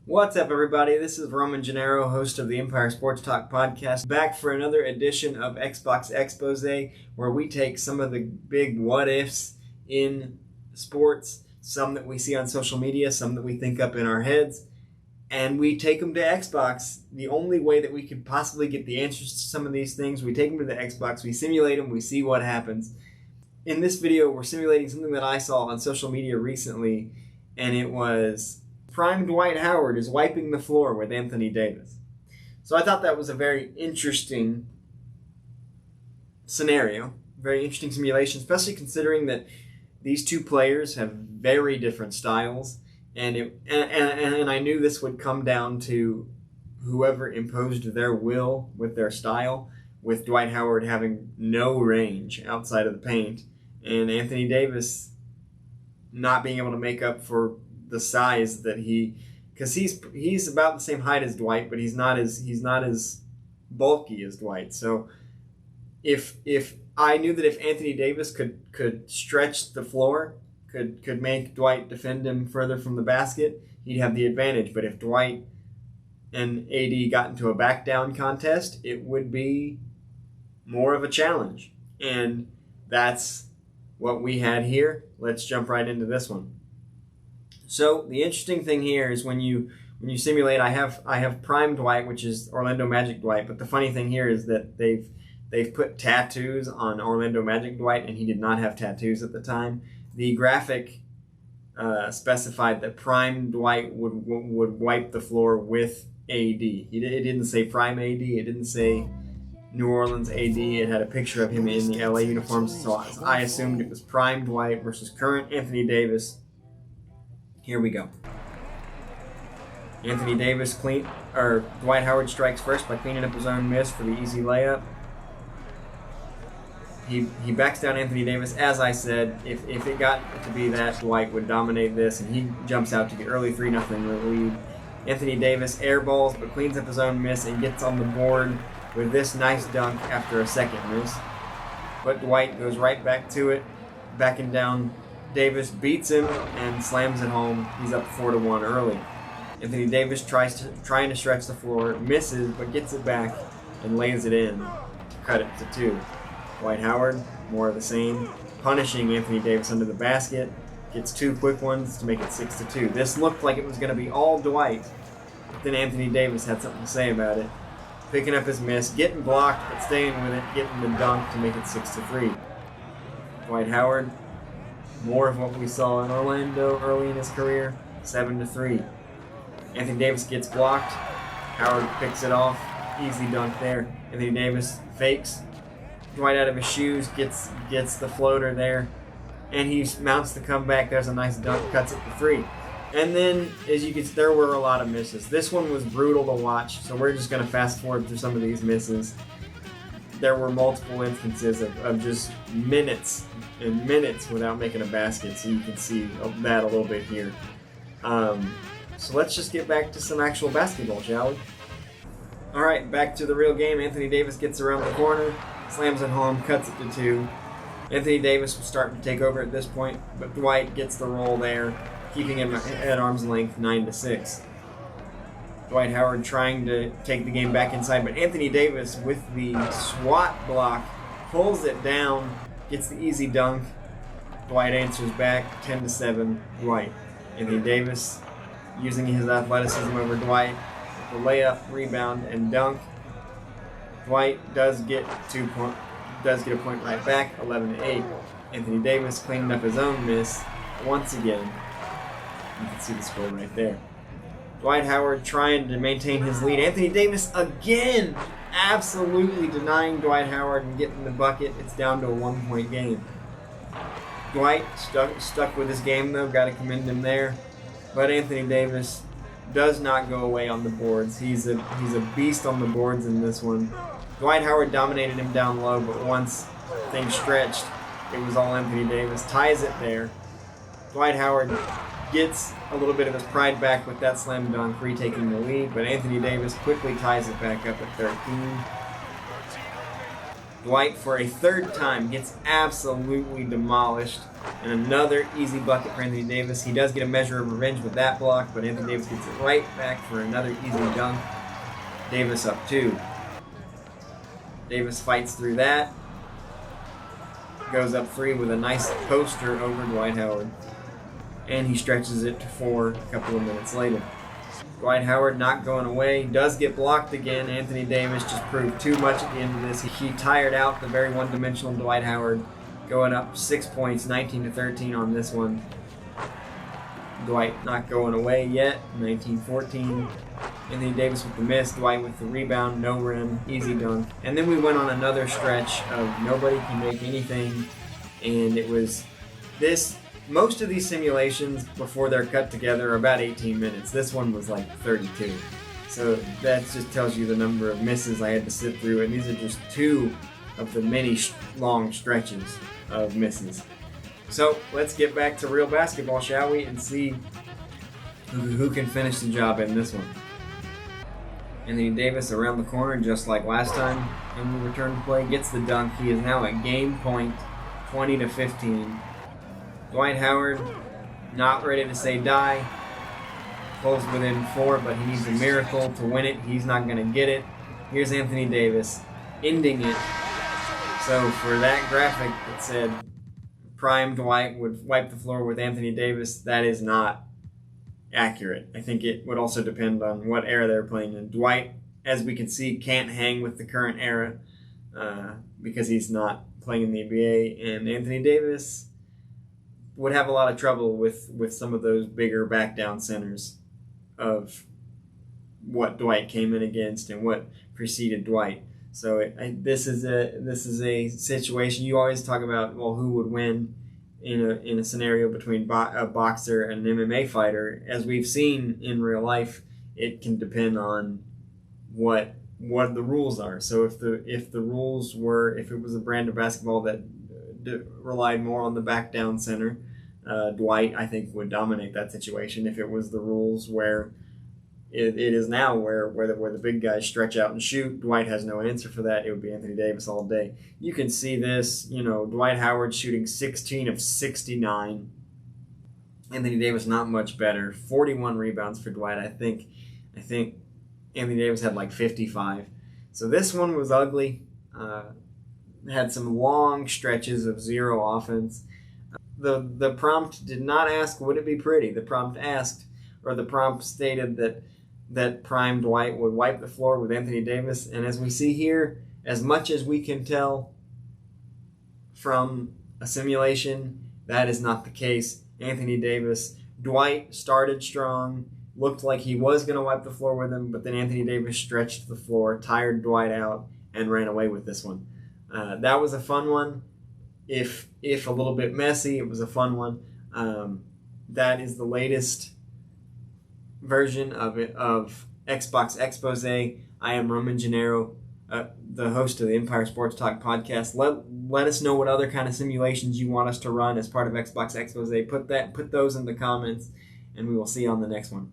What's up, everybody? This is Roman Gennaro, host of the Empire Sports Talk podcast, back for another edition of Xbox Xposé, where we take some of the big what-ifs in sports, some that we see on social media, some that we think up in our heads, and we take them to Xbox. The only way that we could possibly get the answers to some of these things, we take them to the Xbox, we simulate them, we see what happens. In this video, we're simulating something that I saw on social media recently, and it was prime Dwight Howard is wiping the floor with Anthony Davis. So I thought that was a very interesting scenario, very interesting simulation, especially considering that these two players have very different styles, and I knew this would come down to whoever imposed their will with their style, with Dwight Howard having no range outside of the paint, and Anthony Davis not being able to make up for the size that because he's about the same height as Dwight, but he's not as bulky as Dwight. So if I knew that if Anthony Davis could stretch the floor, could make Dwight defend him further from the basket, he'd have the advantage. But if Dwight and AD got into a back down contest, it would be more of a challenge. And that's what we had here. Let's jump right into this one. So the interesting thing here is when you simulate, I have prime Dwight, which is Orlando Magic Dwight, but the funny thing here is that they've put tattoos on Orlando Magic Dwight, and he did not have tattoos at the time. The graphic specified that prime Dwight would wipe the floor with AD. It didn't say prime AD. It didn't say New Orleans AD. It had a picture of him in the LA uniforms, so I assumed it was prime Dwight versus current Anthony Davis. Here we go. Anthony Davis Dwight Howard strikes first by cleaning up his own miss for the easy layup. He backs down Anthony Davis. As I said, if it got to be that, Dwight would dominate this, and he jumps out to the early 3-0 lead. Anthony Davis airballs, but cleans up his own miss and gets on the board with this nice dunk after a second miss. But Dwight goes right back to it, backing down. Davis beats him and slams it home. He's up 4-1 early. Anthony Davis trying to stretch the floor, misses, but gets it back and lays it in to cut it to 2. Dwight Howard, more of the same, punishing Anthony Davis under the basket, gets 2 quick ones to make it 6-2. This looked like it was going to be all Dwight, but then Anthony Davis had something to say about it, picking up his miss, getting blocked, but staying with it, getting the dunk to make it 6-3. Dwight Howard, more of what we saw in Orlando early in his career, 7-3. Anthony Davis gets blocked. Howard picks it off. Easy dunk there. Anthony Davis fakes. Dwight out of his shoes, gets the floater there, and he mounts the comeback. There's a nice dunk, cuts it to 3. And then, as you can see, there were a lot of misses. This one was brutal to watch, so we're just going to fast forward through some of these misses. There were multiple instances of just minutes and minutes without making a basket, so you can see that a little bit here. So let's just get back to some actual basketball, shall we? Alright, back to the real game. Anthony Davis gets around the corner, slams it home, cuts it to 2. Anthony Davis was starting to take over at this point, but Dwight gets the roll there, keeping him at arm's length, 9-6. Dwight Howard trying to take the game back inside, but Anthony Davis with the SWAT block pulls it down, gets the easy dunk. Dwight answers back, 10-7, Dwight. Anthony Davis using his athleticism over Dwight, the layup, rebound, and dunk. Dwight does get a point right back, 11-8. Anthony Davis cleaning up his own miss once again. You can see the score right there. Dwight Howard trying to maintain his lead. Anthony Davis again absolutely denying Dwight Howard and getting the bucket. It's down to a 1-point game. Dwight stuck with his game though, got to commend him there. But Anthony Davis does not go away on the boards. He's a beast on the boards in this one. Dwight Howard dominated him down low, but once things stretched, it was all Anthony Davis. Ties it there. Dwight Howard gets a little bit of his pride back with that slam dunk, retaking the lead, but Anthony Davis quickly ties it back up at 13. Dwight, for a third time, gets absolutely demolished. And another easy bucket for Anthony Davis. He does get a measure of revenge with that block, but Anthony Davis gets it right back for another easy dunk. Davis up 2. Davis fights through that. Goes up 3 with a nice poster over Dwight Howard. And he stretches it to 4 a couple of minutes later. Dwight Howard not going away. Does get blocked again. Anthony Davis just proved too much at the end of this. He tired out the very one-dimensional Dwight Howard, going up 6 points, 19-13 on this one. Dwight not going away yet, 19-14. Anthony Davis with the miss, Dwight with the rebound, no rim, easy dunk. And then we went on another stretch of nobody can make anything, and it was this. Most of these simulations before they're cut together are about 18 minutes. This one was like 32. So that just tells you the number of misses I had to sit through, and these are just 2 of the many long stretches of misses. So let's get back to real basketball, shall we, and see who can finish the job in this one. Anthony Davis around the corner, just like last time when we returned to play, gets the dunk. He is now at game point, 20-15. Dwight Howard, not ready to say die. Pulls within 4, but he needs a miracle to win it. He's not going to get it. Here's Anthony Davis, ending it. So for that graphic that said prime Dwight would wipe the floor with Anthony Davis, that is not accurate. I think it would also depend on what era they're playing in. Dwight, as we can see, can't hang with the current era because he's not playing in the NBA, and Anthony Davis would have a lot of trouble with some of those bigger back down centers of what Dwight came in against and what preceded Dwight. So this is a situation you always talk about. Well, who would win in a scenario between a boxer and an MMA fighter? As we've seen in real life, it can depend on what the rules are. So if the rules were, if it was a brand of basketball that relied more on the back down center, Dwight, I think, would dominate that situation. If it was the rules where it is now, where the big guys stretch out and shoot, Dwight has no answer for that. It would be Anthony Davis all day. You can see this, Dwight Howard shooting 16 of 69. Anthony Davis not much better. 41 rebounds for Dwight. I think Anthony Davis had like 55. So this one was ugly. Had some long stretches of zero offense. The prompt did not ask, would it be pretty? The prompt stated that prime Dwight would wipe the floor with Anthony Davis. And as we see here, as much as we can tell from a simulation, that is not the case. Anthony Davis, Dwight started strong, looked like he was going to wipe the floor with him, but then Anthony Davis stretched the floor, tired Dwight out, and ran away with this one. That was a fun one. If a little bit messy, it was a fun one. That is the latest version of Xbox Xposé. I am Roman Gennaro, the host of the Empire Sports Talk podcast. Let us know what other kind of simulations you want us to run as part of Xbox Xposé. Put those in the comments, and we will see you on the next one.